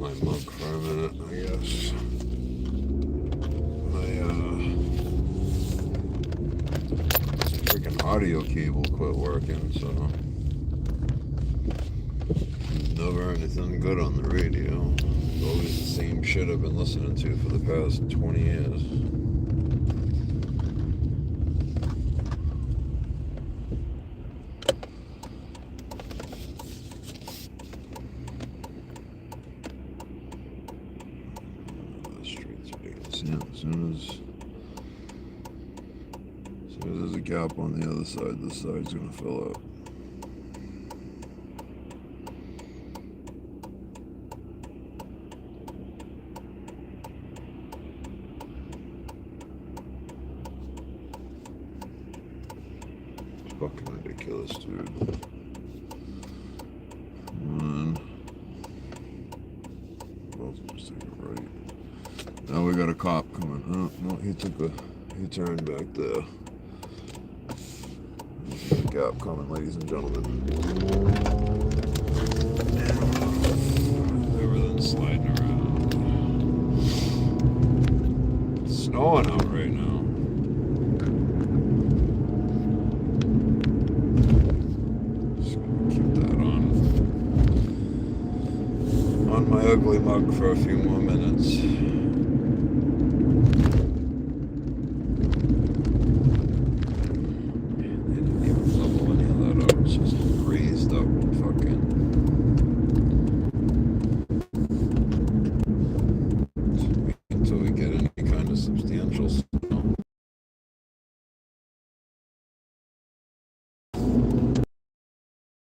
my mug for a minute, I guess. My freaking audio cable quit working, so never anything good on the radio. It's always the same shit I've been listening to for the past 20 years. As soon as there's a gap on the other side, this side's gonna fill up. It's fucking ridiculous, dude. Just take it right. Now we got a cop coming. Oh, no, he turned back there. There's a gap coming, ladies and gentlemen. Everything's sliding around. It's snowing out right now. Just gonna keep that on my ugly mug for a few more minutes.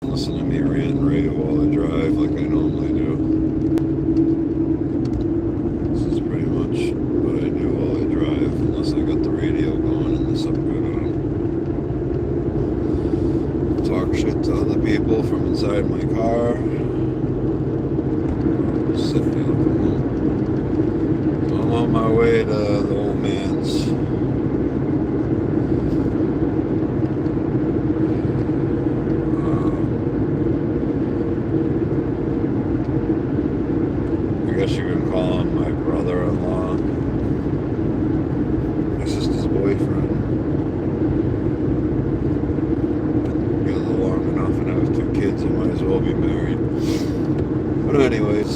Listen to me rant and rave while I drive like I normally do. This is pretty much what I do while I drive, unless I got the radio going and there's something good on. Talk shit to other people from inside my car. Sit down. I'm on my way to the old man's. I guess you can call him my brother-in-law, my sister's boyfriend. Been together long enough and have 2 kids, I might as well be married. But anyways,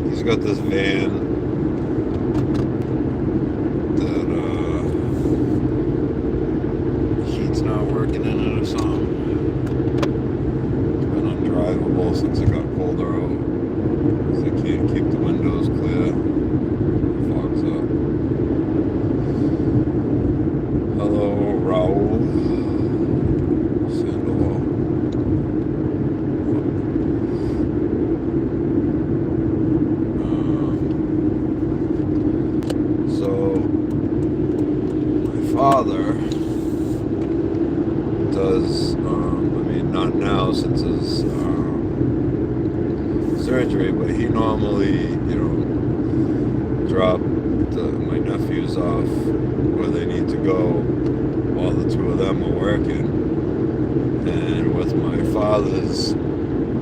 he's got this van that heat's not working in it or something. It's been undrivable since it got colder out. They can't keep the windows clear. It fogs up. Hello, Raul. Sandoval. So, my father does, not now since his surgery, but he normally, drop my nephews off where they need to go while the 2 of them are working. And with my father's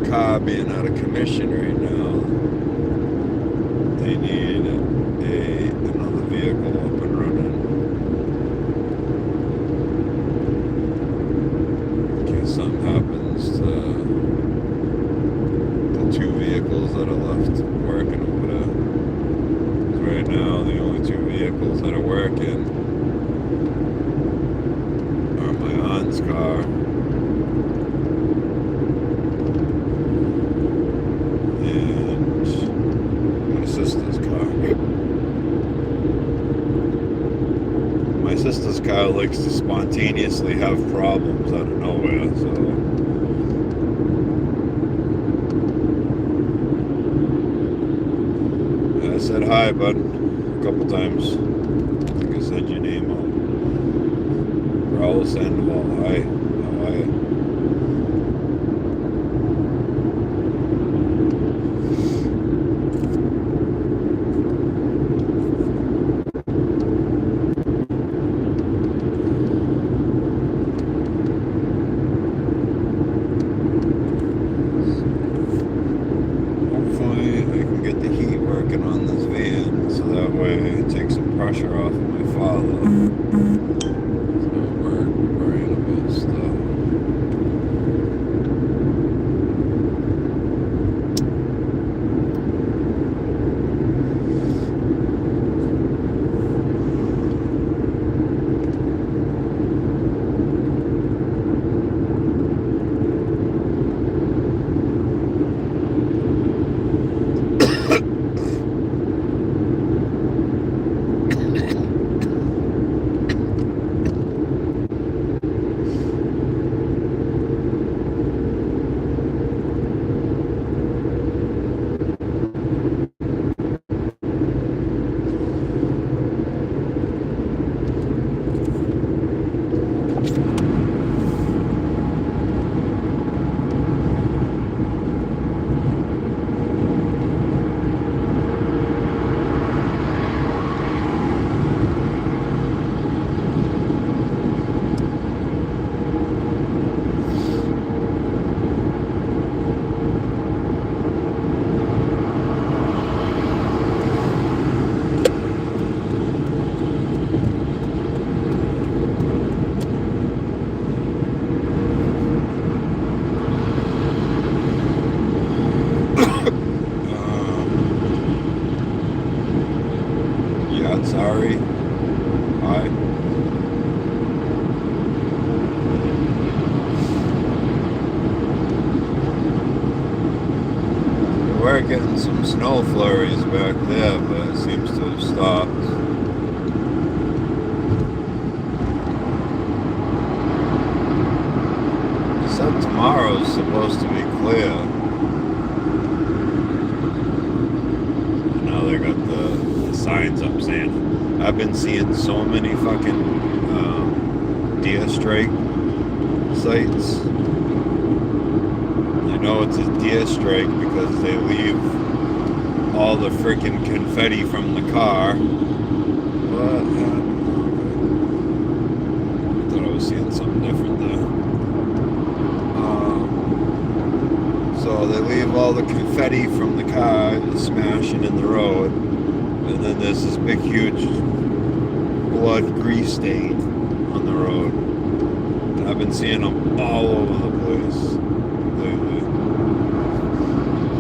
car being out of commission right now, they need another vehicle up and running in case something happens to the 2 vehicles that are left working over there. Right now, the only 2 vehicles that are working are my aunt's car and my sister's car. My sister's car likes to spontaneously have problems out of nowhere, so I said hi, bud, a couple times. I think I said your name out. Raul Sandoval, hi. How are you? Yeah, sorry. Hi. We're getting some snow flurries back there, but it seems to have stopped. He said tomorrow's supposed to be clear. Now they got the signs up saying, I've been seeing so many fucking deer strike sites. You know it's a deer strike because they leave all the freaking confetti from the car. What happened? I thought I was seeing something different there. So they leave all the confetti from the car smashing in the road, and then there's this big huge blood grease stain on the road. And I've been seeing them all over the place lately.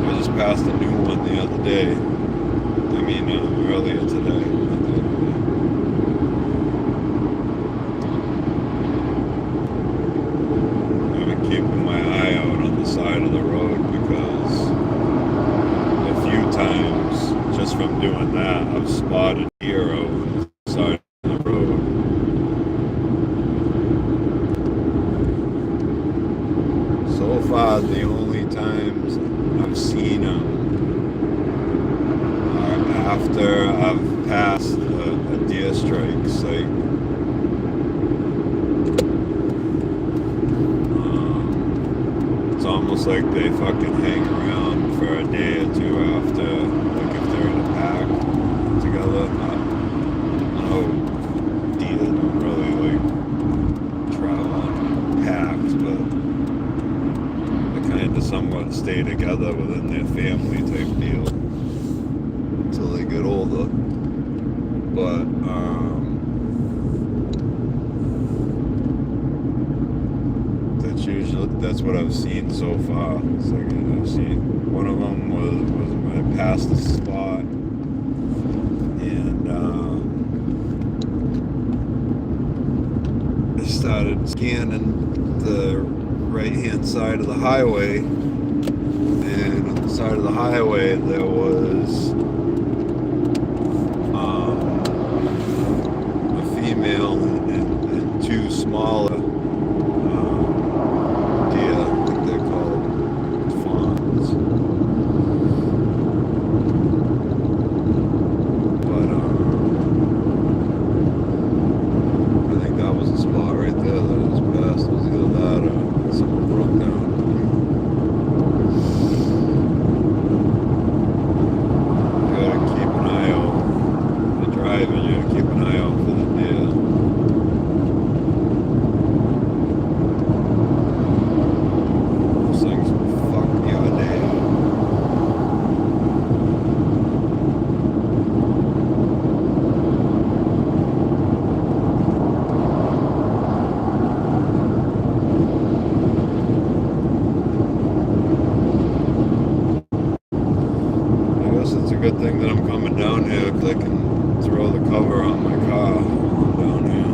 I just passed a new one the other day. I mean, earlier today. I've been keeping my eye out on the side of the road because a few times, just from doing that, I've spotted deer on the side of the road. So far, the only times I've seen them are after I've passed a deer strike site. It's almost like they fucking hang around for a day or two after, like if they're in a pack together. I know deer don't really like travel in packs, but they kind of somewhat stay together within their family type deal until they get older. But that's what I've seen so far. It's like I've seen one of them was when I passed the spot, and I started scanning the right-hand side of the highway, and on the side of the highway there was a female and two smaller. Good thing that I'm coming down here because I can throw the cover on my car while I'm down here.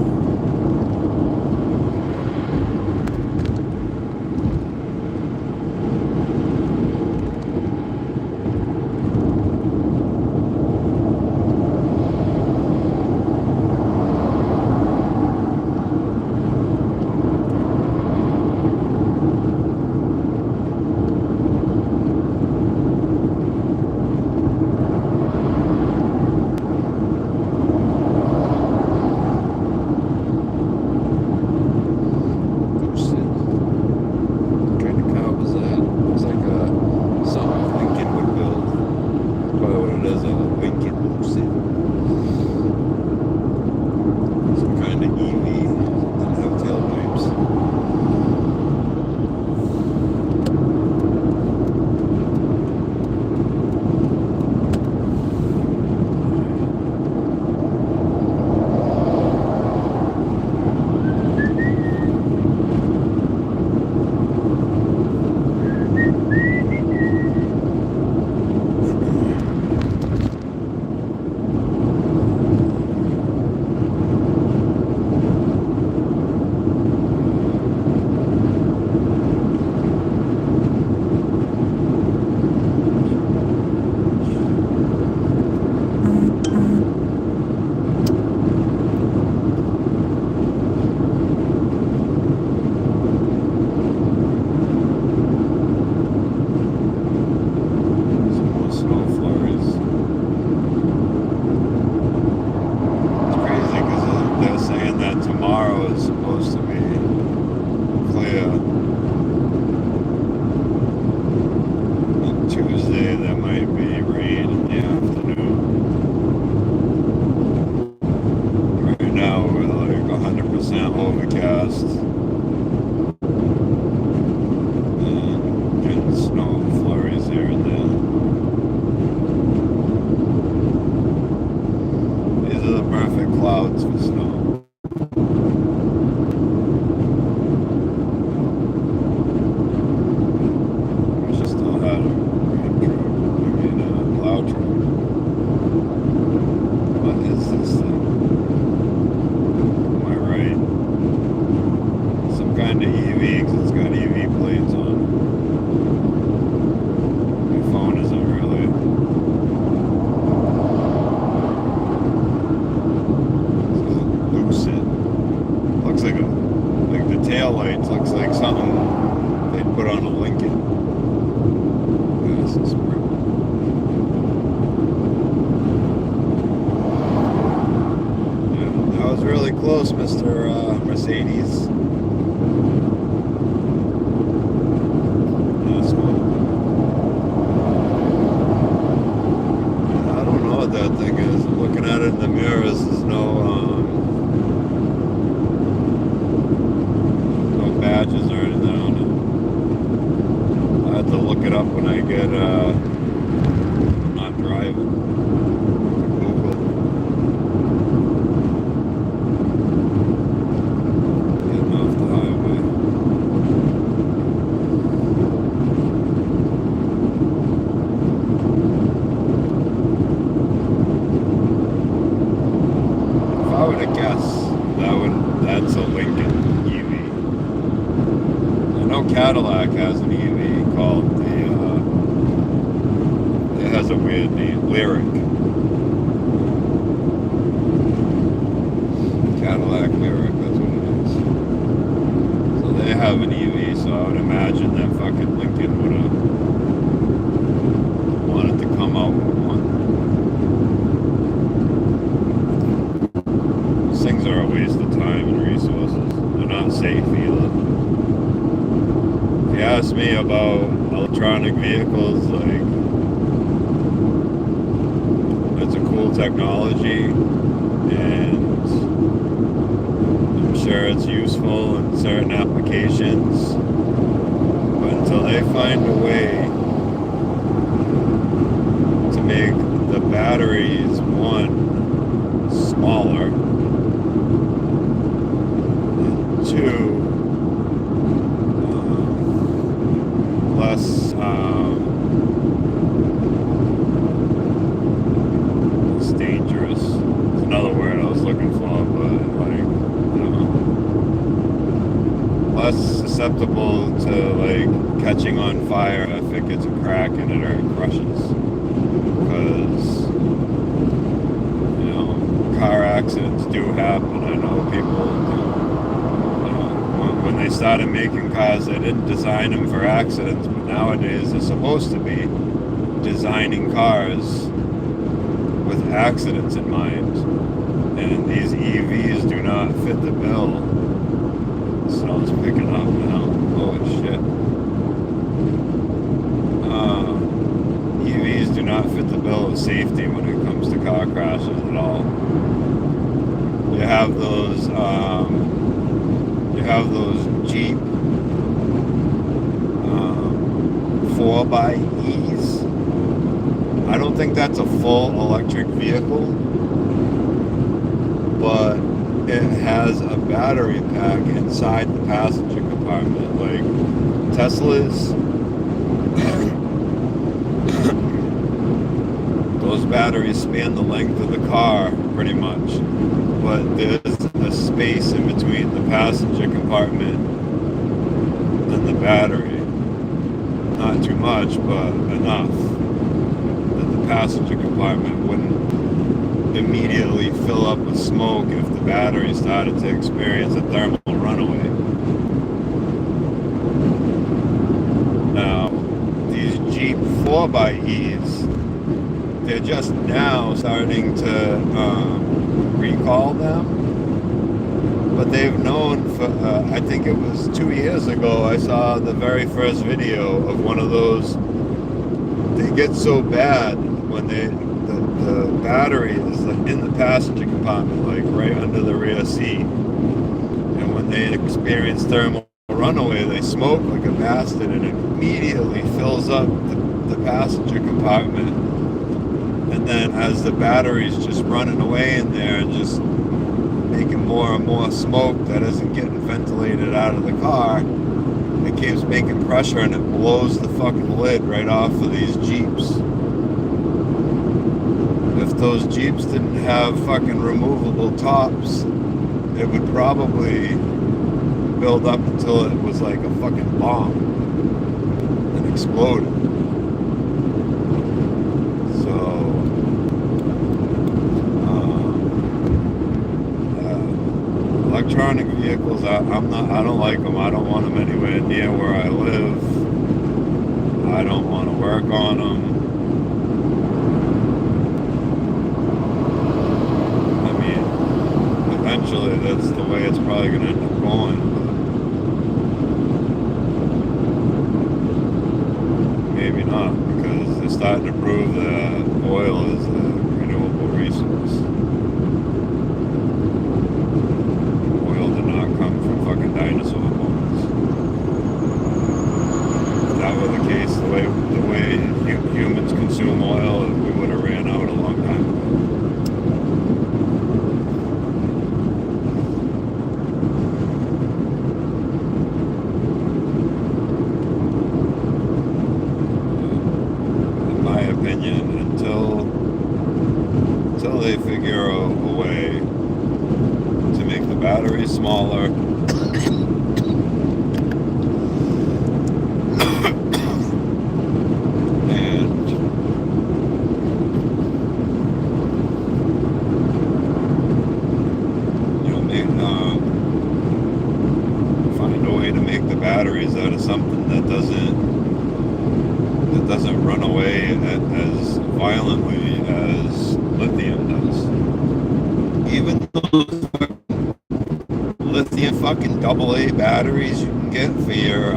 plow truck. What is this thing? Am I right? Some kind of EV, because it's got EV plates on it. My phone isn't really. This is lucid. Looks like the tail lights looks like something they'd put on a Lincoln. Yeah, this is pretty. Yeah, that was really close, Mr. Mercedes. That's cool. I don't know what that thing is. Looking at it in the mirrors, there's no badges or anything on it. I have to look it up when I get not driving. Google. Getting off the highway. If I were to guess, that's a Lincoln EV. I know Cadillac has an EV called it has a weird name, Lyric. Cadillac Lyric, that's what it is. So they have an EV, so I would imagine that fucking Lincoln would have wanted to come out with one. Those things are a waste of time and resources. They're not safe either. If you ask me about electronic vehicles, like, it's a cool technology, and I'm sure it's useful in certain applications, but until they find a way to make the batteries, one, smaller, and two, less it's dangerous. It's another word I was looking for, but like, I don't know. Less susceptible to like catching on fire if it gets a crack in it or it crushes. Because, you know, car accidents do happen. I know people do. When they started making cars, they didn't design them for accidents, but nowadays they're supposed to be designing cars with accidents in mind. And these EVs do not fit the bill. So it's picking up now. Holy shit. EVs do not fit the bill of safety when it comes to car crashes at all. You have those Jeep 4xe. I don't think that's a full electric vehicle, but it has a battery pack inside the passenger compartment. Like Teslas, those batteries span the length of the car pretty much, but there's a space in between the passenger compartment and the battery. Not too much, but enough that the passenger compartment wouldn't immediately fill up with smoke if the battery started to experience a thermal runaway. Now, these Jeep 4xe, they're just now starting to recall them. But they've known for, I think it was 2 years ago, I saw the very first video of one of those. They get so bad when the battery is in the passenger compartment, like right under the rear seat. And when they experience thermal runaway, they smoke like a bastard, and it immediately fills up the passenger compartment. And then as the battery's just running away in there and just making more and more smoke that isn't getting ventilated out of the car, it keeps making pressure and it blows the fucking lid right off of these Jeeps. those Jeeps didn't have fucking removable tops, it would probably build up until it was like a fucking bomb and exploded. So electronic vehicles, I don't like them. I don't want them anywhere near where I live. I don't want to work on them. I mean, eventually that's the way it's probably going to end up going. But maybe not, because they're starting to prove that oil is a renewable resource. Fucking dinosaur bones. If that were the case, the way humans consume oil, we would have ran out a long time ago. In my opinion, until they figure out a way to make the batteries smaller, batteries out of something that doesn't run away as violently as lithium does. Even those lithium fucking AA batteries you can get for your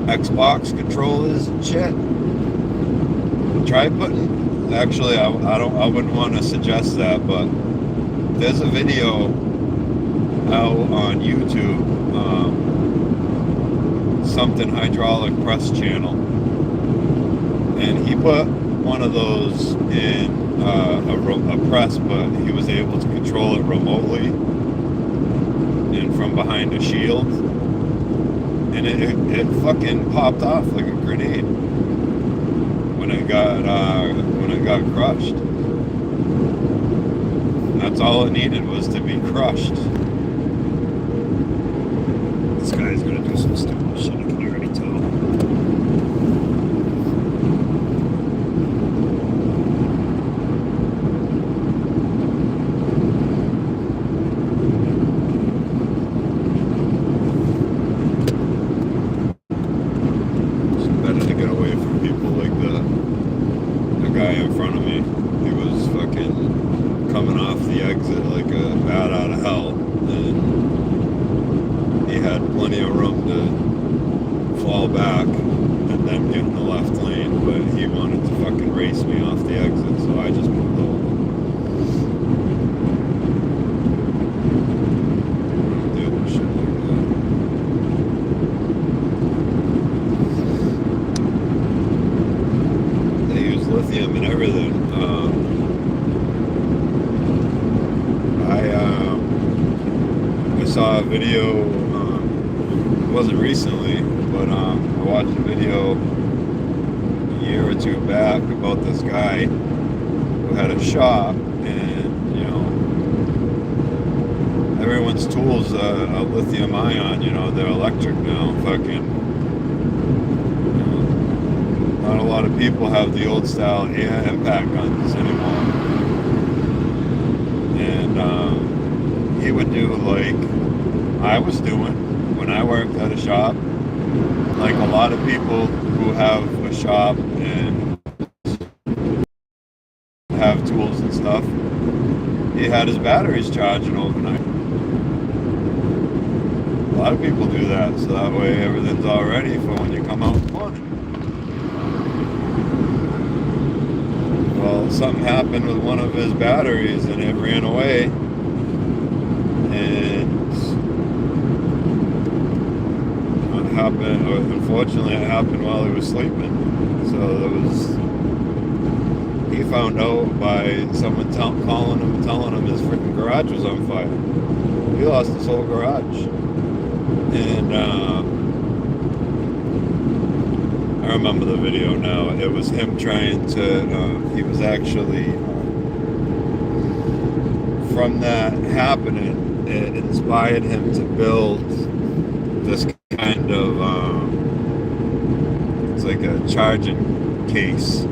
Xbox controllers and shit. Try putting. Actually, I wouldn't want to suggest that, but there's a video out on YouTube. Something hydraulic press channel, and he put one of those in a press, but he was able to control it remotely and from behind a shield, and it fucking popped off like a grenade when it got crushed. And that's all it needed, was to be crushed. This guy's gonna do some stupid shit, I can already tell. It's better to get away from people like the guy in front of me. He was fucking coming off the exit like a bat out of hell, and he had plenty of room to fall back and then get in the left lane, but he wanted to fucking race me off the exit, so I just moved over. Deal with shit like that. They use lithium in everything. I saw a video. It wasn't recently, but I watched a video a year or two back about this guy who had a shop, and everyone's tools are lithium ion. They're electric now. Fucking, not a lot of people have the old style air impact guns anymore, and he would do like I was doing when I worked at a shop. Like a lot of people who have a shop and have tools and stuff, he had his batteries charging overnight. A lot of people do that, so that way everything's all ready for when you come out in the morning. Well, something happened with one of his batteries and it ran away, and unfortunately it happened while he was sleeping. So he found out by someone calling him and telling him his freaking garage was on fire. He lost his whole garage. And I remember the video now. It was him trying to, he was actually from that happening, it inspired him to build this kind of it's like a charging case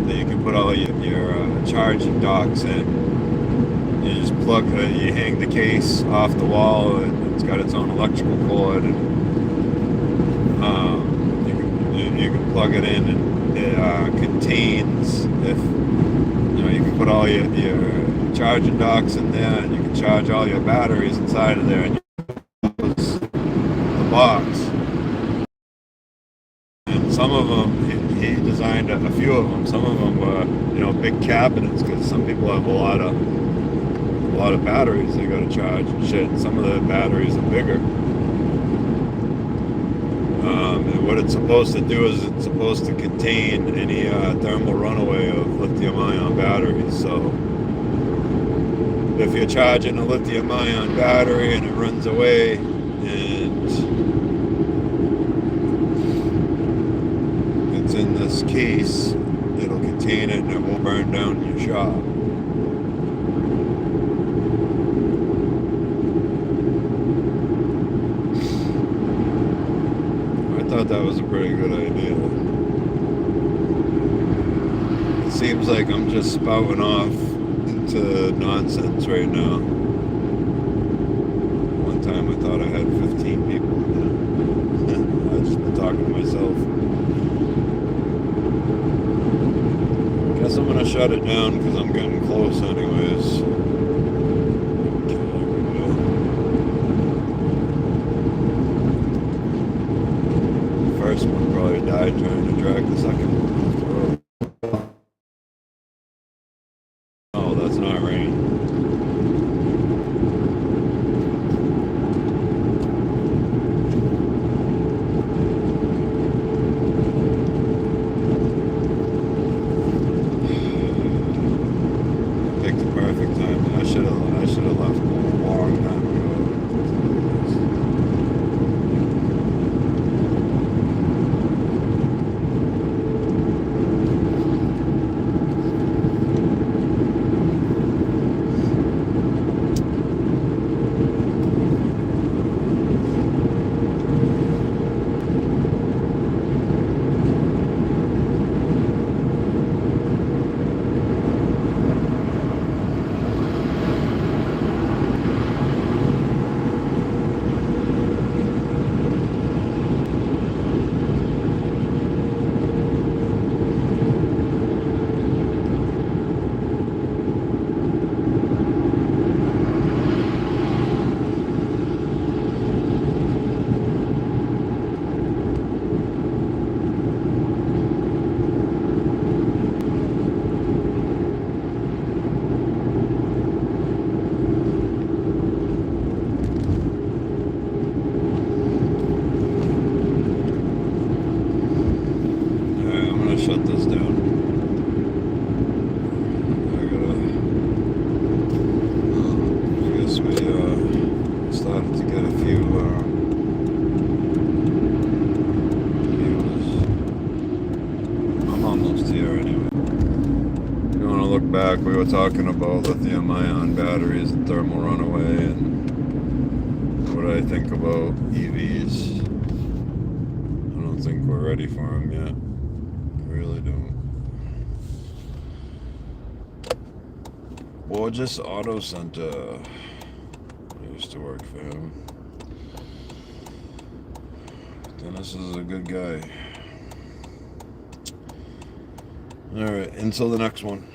that you can put all your charging docks in. You just plug you hang the case off the wall, and it's got its own electrical cord, and you can plug it in, and it contains, if you can put all your charging docks in there, and you can charge all your batteries inside of there, and you use the box. And some of them, he designed a few of them. Some of them were big cabinets, because some people have a lot of batteries they got to charge and shit. And some of the batteries are bigger. And what it's supposed to do is it's supposed to contain any thermal runaway of lithium-ion batteries. So if you're charging a lithium-ion battery and it runs away, and it's in this case, it'll contain it and it won't burn down your shop. I thought that was a pretty good idea. It seems like I'm just spouting off into nonsense right now. One time I thought I had 15 people. I've just been talking to myself. Guess I'm gonna shut it down because I'm getting close anyways. First one probably died trying to drag the second one off the road. Oh, that's not rain. Picked the perfect time. I should have left a long time ago. Shut this down. I guess we started to get a few views. I'm almost here anyway. If you want to look back, we were talking about lithium-ion batteries and thermal runaway and what I think about EVs. I don't think we're ready for them yet. Really don't. Borges Auto Center. I used to work for him. Dennis is a good guy. Alright, until the next one.